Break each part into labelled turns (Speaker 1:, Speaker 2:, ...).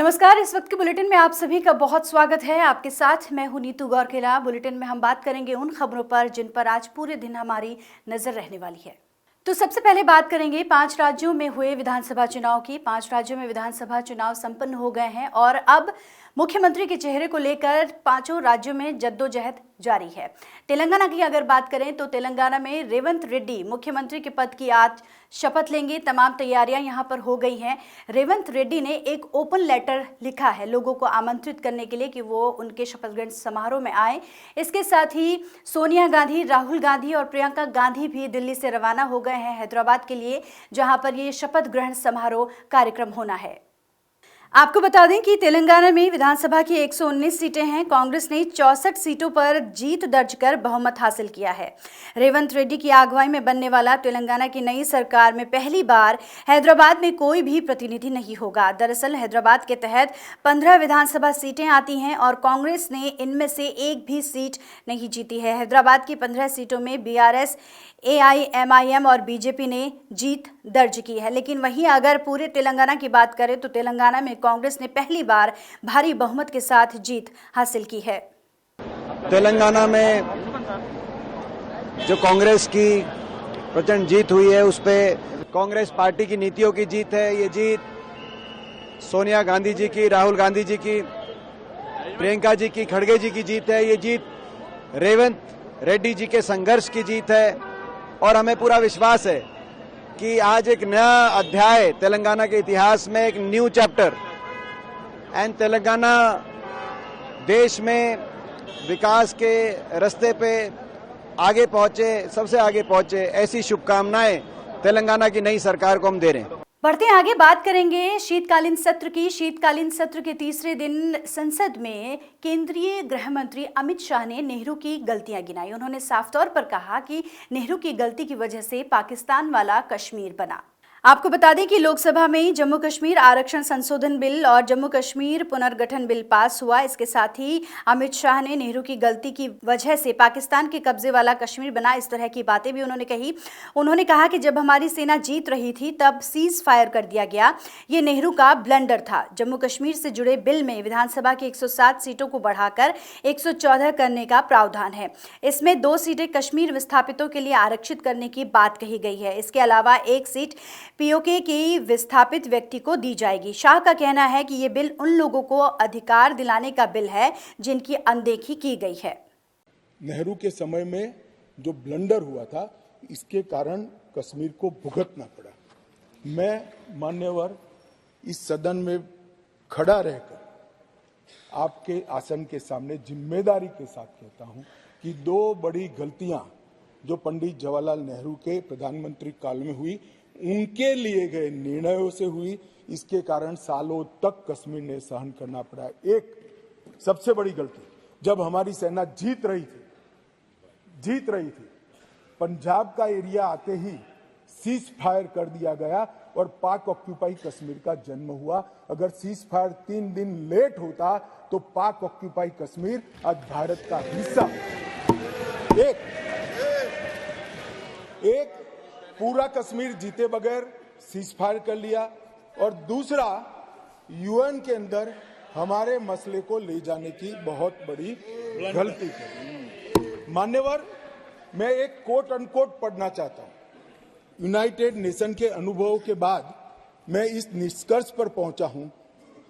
Speaker 1: नमस्कार। इस वक्त के बुलेटिन में आप सभी का बहुत स्वागत है। आपके साथ मैं हूं नीतू गौरकेला। बुलेटिन में हम बात करेंगे उन खबरों पर जिन पर आज पूरे दिन हमारी नजर रहने वाली है। तो सबसे पहले बात करेंगे 5 राज्यों में हुए विधानसभा चुनाव की। 5 राज्यों में विधानसभा चुनाव संपन्न हो गए हैं और अब मुख्यमंत्री के चेहरे को लेकर 5 राज्यों में जद्दोजहद जारी है। तेलंगाना की अगर बात करें तो तेलंगाना में रेवंत रेड्डी मुख्यमंत्री के पद की आज शपथ लेंगे। तमाम तैयारियां यहां पर हो गई हैं। रेवंत रेड्डी ने एक ओपन लेटर लिखा है लोगों को आमंत्रित करने के लिए कि वो उनके शपथ ग्रहण समारोह में आए। इसके साथ ही सोनिया गांधी, राहुल गांधी और प्रियंका गांधी भी दिल्ली से रवाना हो गए हैं हैदराबाद के लिए, जहां पर ये शपथ ग्रहण समारोह कार्यक्रम होना है। आपको बता दें कि तेलंगाना में विधानसभा की 119 सीटें हैं। कांग्रेस ने 64 सीटों पर जीत दर्ज कर बहुमत हासिल किया है। रेवंत रेड्डी की अगुवाई में बनने वाला तेलंगाना की नई सरकार में पहली बार हैदराबाद में कोई भी प्रतिनिधि नहीं होगा। दरअसल हैदराबाद के तहत 15 विधानसभा सीटें आती हैं और कांग्रेस ने इनमें से एक भी सीट नहीं जीती है। हैदराबाद की 15 सीटों में बीआरएस, एआईएमआईएम और बीजेपी ने जीत दर्ज की है। लेकिन वहीं अगर पूरे तेलंगाना की बात करें तो तेलंगाना में कांग्रेस ने पहली बार भारी बहुमत के साथ जीत हासिल की है।
Speaker 2: तेलंगाना में जो कांग्रेस की प्रचंड जीत हुई है, उस पे कांग्रेस पार्टी की नीतियों की जीत है। ये जीत सोनिया गांधी जी की, राहुल गांधी जी की, प्रियंका जी की, खड़गे जी की जीत है। ये जीत रेवंत रेड्डी जी के संघर्ष की जीत है और हमें पूरा विश्वास है कि आज एक नया अध्याय तेलंगाना के इतिहास में, एक न्यू चैप्टर एंड तेलंगाना देश में विकास के रास्ते पे आगे पहुंचे, सबसे आगे पहुंचे, ऐसी शुभकामनाएं तेलंगाना की नई सरकार को हम दे रहे हैं।
Speaker 1: बढ़ते हैं आगे, बात करेंगे शीतकालीन सत्र की। शीतकालीन सत्र के तीसरे दिन संसद में केंद्रीय गृह मंत्री अमित शाह ने नेहरू की गलतियां गिनाई। उन्होंने साफ तौर पर कहा कि नेहरू की गलती की वजह से पाकिस्तान वाला कश्मीर बना। आपको बता दें कि लोकसभा में जम्मू कश्मीर आरक्षण संशोधन बिल और जम्मू कश्मीर पुनर्गठन बिल पास हुआ। इसके साथ ही अमित शाह ने नेहरू की गलती की वजह से पाकिस्तान के कब्जे वाला कश्मीर बना, इस तरह की बातें भी उन्होंने कही। उन्होंने कहा कि जब हमारी सेना जीत रही थी तब सीज फायर कर दिया गया, ये नेहरू का ब्लंडर था। जम्मू कश्मीर से जुड़े बिल में विधानसभा की 107 सीटों को बढ़ाकर 114 करने का प्रावधान है। इसमें 2 सीटें कश्मीर विस्थापितों के लिए आरक्षित करने की बात कही गई है। इसके अलावा 1 सीट पीओके की विस्थापित व्यक्ति को दी जाएगी। शाह का कहना है कि ये बिल उन लोगों को अधिकार दिलाने का बिल है जिनकी अनदेखी की गई है।
Speaker 3: नेहरू के समय में जो ब्लंडर हुआ था, इसके कारण कश्मीर को भुगतना पड़ा। मैं मान्यवर इस सदन में खड़ा रहकर आपके आसन के सामने जिम्मेदारी के साथ कहता हूं कि 2 बड़ी गलतियां जो पंडित जवाहरलाल नेहरू के प्रधानमंत्री काल में हुई, उनके लिए गए निर्णयों से हुई। इसके कारण सालों तक कश्मीर ने सहन करना पड़ा। एक सबसे बड़ी गलती, जब हमारी सेना जीत रही थी, पंजाब का एरिया आते ही सीज फायर कर दिया गया और पाक ऑक्यूपाई कश्मीर का जन्म हुआ। अगर सीज फायर 3 दिन लेट होता तो पाक ऑक्यूपाई कश्मीर आज भारत का हिस्सा। एक पूरा कश्मीर जीते बगैर सीज फायर कर लिया और दूसरा यूएन के अंदर हमारे मसले को ले जाने की बहुत बड़ी गलती की। मान्यवर, मैं एक कोट अनकोट पढ़ना चाहता हूं। यूनाइटेड नेशन के अनुभवों के बाद मैं इस निष्कर्ष पर पहुंचा हूं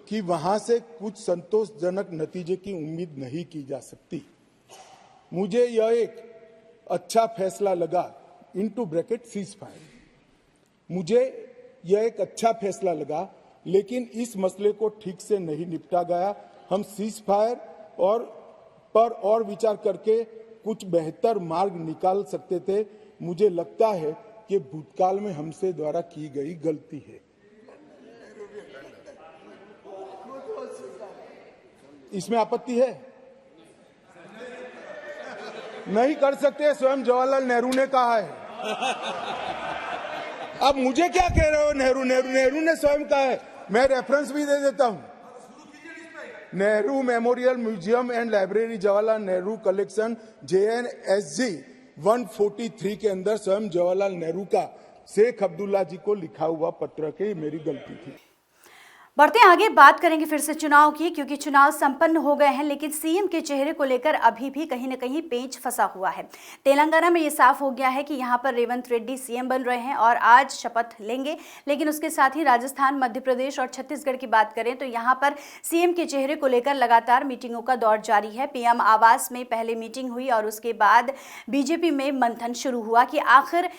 Speaker 3: कि वहां से कुछ संतोषजनक नतीजे की उम्मीद नहीं की जा सकती। मुझे यह एक अच्छा फैसला लगा, इनटू ब्रैकेट सीज फायर। मुझे यह एक अच्छा फैसला लगा, लेकिन इस मसले को ठीक से नहीं निपटा गया। हम सीज फायर और विचार करके कुछ बेहतर मार्ग निकाल सकते थे। मुझे लगता है कि भूतकाल में हमसे द्वारा की गई गलती है। इसमें आपत्ति है? नहीं कर सकते, स्वयं जवाहरलाल नेहरू ने कहा है। अब मुझे क्या कह रहे हो? नेहरू ने स्वयं कहा है। मैं रेफरेंस भी दे देता हूं। Nehru memorial museum and library, Jawaharlal Nehru collection, JNSG 143 के अंदर स्वयं जवाहरलाल नेहरू का शेख अब्दुल्ला जी को लिखा हुआ पत्र की मेरी गलती थी।
Speaker 1: बढ़ते आगे बात करेंगे फिर से चुनाव की, क्योंकि चुनाव संपन्न हो गए हैं लेकिन सीएम के चेहरे को लेकर अभी भी कहीं न कहीं पेंच फंसा हुआ है। तेलंगाना में ये साफ हो गया है कि यहां पर रेवंत रेड्डी सीएम बन रहे हैं और आज शपथ लेंगे, लेकिन उसके साथ ही राजस्थान, मध्य प्रदेश और छत्तीसगढ़ की बात करें तो यहां पर सीएम के चेहरे को लेकर लगातार मीटिंगों का दौर जारी है। पीएम आवास में पहले मीटिंग हुई और उसके बाद बीजेपी में मंथन शुरू हुआ कि आखिर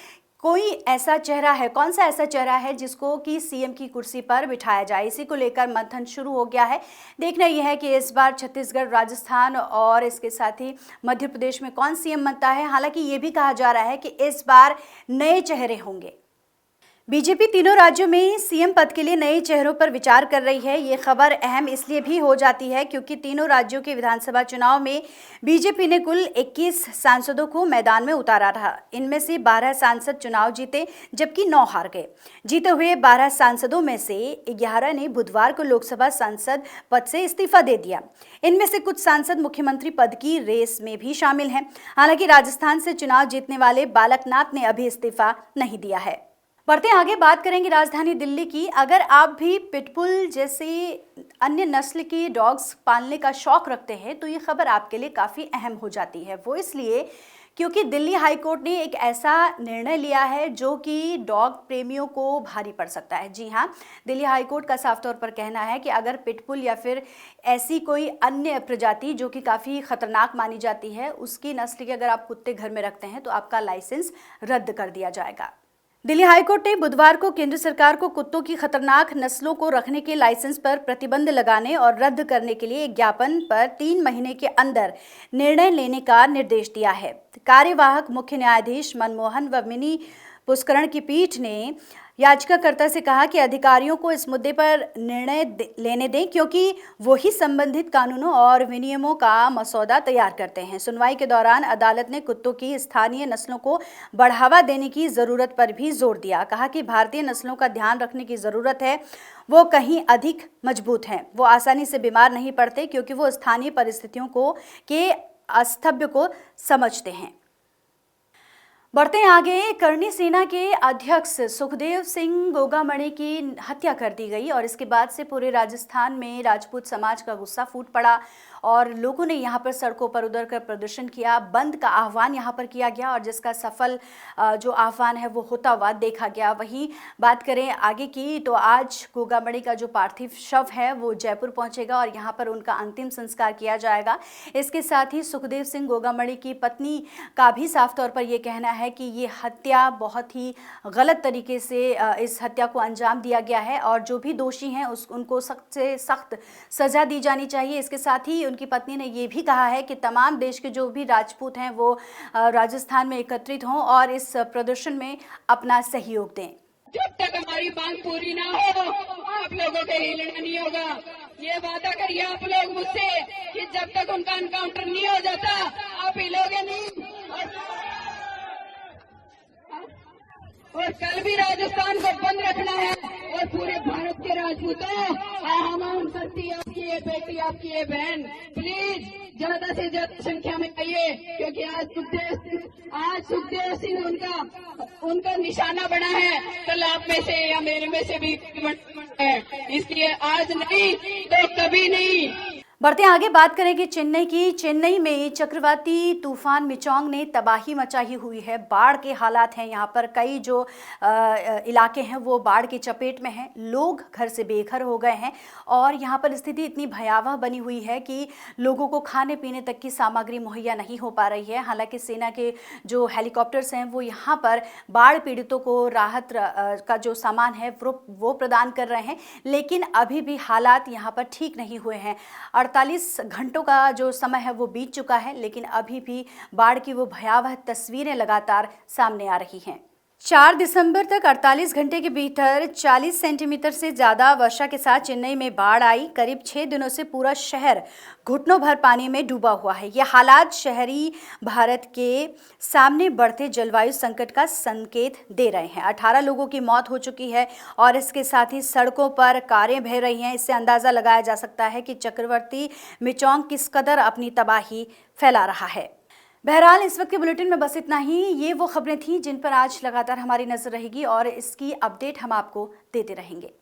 Speaker 1: कोई ऐसा चेहरा है, कौन सा ऐसा चेहरा है जिसको कि सीएम की कुर्सी पर बिठाया जाए। इसी को लेकर मंथन शुरू हो गया है। देखना यह है कि इस बार छत्तीसगढ़, राजस्थान और इसके साथ ही मध्य प्रदेश में कौन सीएम बनता है। हालांकि ये भी कहा जा रहा है कि इस बार नए चेहरे होंगे। बीजेपी तीनों राज्यों में सीएम पद के लिए नए चेहरों पर विचार कर रही है। ये खबर अहम इसलिए भी हो जाती है क्योंकि तीनों राज्यों के विधानसभा चुनाव में बीजेपी ने कुल 21 सांसदों को मैदान में उतारा रहा। इनमें से 12 सांसद चुनाव जीते जबकि 9 हार गए। जीते हुए 12 सांसदों में से 11 ने बुधवार को लोकसभा सांसद पद से इस्तीफा दे दिया। इनमें से कुछ सांसद मुख्यमंत्री पद की रेस में भी शामिल हैं। हालांकि राजस्थान से चुनाव जीतने वाले बालकनाथ ने अभी इस्तीफा नहीं दिया है। बढ़ते आगे बात करेंगे राजधानी दिल्ली की। अगर आप भी पिटबुल जैसे अन्य नस्ल की डॉग्स पालने का शौक रखते हैं तो ये खबर आपके लिए काफ़ी अहम हो जाती है। वो इसलिए क्योंकि दिल्ली हाईकोर्ट ने एक ऐसा निर्णय लिया है जो कि डॉग प्रेमियों को भारी पड़ सकता है। जी हाँ, दिल्ली हाईकोर्ट का साफ तौर पर कहना है कि अगर पिटबुल या फिर ऐसी कोई अन्य प्रजाति जो कि काफ़ी खतरनाक मानी जाती है, उसकी नस्ल के अगर आप कुत्ते घर में रखते हैं तो आपका लाइसेंस रद्द कर दिया जाएगा। दिल्ली हाईकोर्ट ने बुधवार को केंद्र सरकार को कुत्तों की खतरनाक नस्लों को रखने के लाइसेंस पर प्रतिबंध लगाने और रद्द करने के लिए एक ज्ञापन पर 3 महीने के अंदर निर्णय लेने का निर्देश दिया है। कार्यवाहक मुख्य न्यायाधीश मनमोहन व मिनी पुष्करण की पीठ ने याचिकाकर्ता से कहा कि अधिकारियों को इस मुद्दे पर निर्णय लेने दें क्योंकि वो ही संबंधित कानूनों और विनियमों का मसौदा तैयार करते हैं। सुनवाई के दौरान अदालत ने कुत्तों की स्थानीय नस्लों को बढ़ावा देने की ज़रूरत पर भी जोर दिया। कहा कि भारतीय नस्लों का ध्यान रखने की ज़रूरत है, वो कहीं अधिक मजबूत हैं, वो आसानी से बीमार नहीं पड़ते क्योंकि वो स्थानीय परिस्थितियों के अस्तित्व को समझते हैं। बढ़ते आगे, करणी सेना के अध्यक्ष सुखदेव सिंह गोगामणि की हत्या कर दी गई और इसके बाद से पूरे राजस्थान में राजपूत समाज का गुस्सा फूट पड़ा और लोगों ने यहाँ पर सड़कों पर उतर कर प्रदर्शन किया। बंद का आह्वान यहाँ पर किया गया और जिसका सफल जो आह्वान है वो होता हुआ देखा गया। वहीं बात करें आगे की तो आज गोगामणि का जो पार्थिव शव है वो जयपुर पहुँचेगा और यहाँ पर उनका अंतिम संस्कार किया जाएगा। इसके साथ ही सुखदेव सिंह गोगामणि की पत्नी का भी साफ तौर पर ये कहना है कि ये हत्या बहुत ही गलत तरीके से इस हत्या को अंजाम दिया गया है और जो भी दोषी हैं उनको सख्त से सख्त सज़ा दी जानी चाहिए। इसके साथ ही उनकी पत्नी ने ये भी कहा है कि तमाम देश के जो भी राजपूत हैं वो राजस्थान में एकत्रित हों और इस प्रदर्शन में अपना सहयोग दें।
Speaker 4: जब तक हमारी मांग पूरी ना हो आप लोगों के हिलना नहीं होगा। ये वादा करिए आप लोग मुझसे कि जब तक उनका एनकाउंटर नहीं हो जाता आप हिलोगे नहीं। और कल भी राजस्थान को बंद रखना है और पूरे भारत के राजपूतों हम करती आपकी ये बेटी, आपकी ये बहन, प्लीज ज्यादा से ज्यादा संख्या में आइए क्योंकि आज सुखदेव सिंह उनका निशाना बना है। कल आप में से या मेरे में से भी है, इसलिए आज नहीं तो कभी नहीं।
Speaker 1: बढ़ते आगे बात करेंगे चेन्नई की। चेन्नई में चक्रवाती तूफान मिचोंग ने तबाही मचाई हुई है। बाढ़ के हालात हैं यहाँ पर, कई जो इलाके हैं वो बाढ़ की चपेट में हैं। लोग घर से बेघर हो गए हैं और यहाँ पर स्थिति इतनी भयावह बनी हुई है कि लोगों को खाने पीने तक की सामग्री मुहैया नहीं हो पा रही है। हालांकि सेना के जो हेलीकॉप्टर्स हैं वो यहाँ पर बाढ़ पीड़ितों को राहत का जो सामान है वो प्रदान कर रहे हैं, लेकिन अभी भी हालात यहाँ पर ठीक नहीं हुए हैं। 48 घंटों का जो समय है वो बीत चुका है, लेकिन अभी भी बाढ़ की वो भयावह तस्वीरें लगातार सामने आ रही हैं। 4 दिसंबर तक 48 घंटे के भीतर 40 सेंटीमीटर से ज़्यादा वर्षा के साथ चेन्नई में बाढ़ आई। करीब 6 दिनों से पूरा शहर घुटनों भर पानी में डूबा हुआ है। ये हालात शहरी भारत के सामने बढ़ते जलवायु संकट का संकेत दे रहे हैं। 18 लोगों की मौत हो चुकी है और इसके साथ ही सड़कों पर कारें बह रही हैं। इससे अंदाज़ा लगाया जा सकता है कि चक्रवाती मिचोंग किस कदर अपनी तबाही फैला रहा है। बहरहाल इस वक्त के बुलेटिन में बस इतना ही। ये वो खबरें थीं जिन पर आज लगातार हमारी नजर रहेगी और इसकी अपडेट हम आपको देते रहेंगे।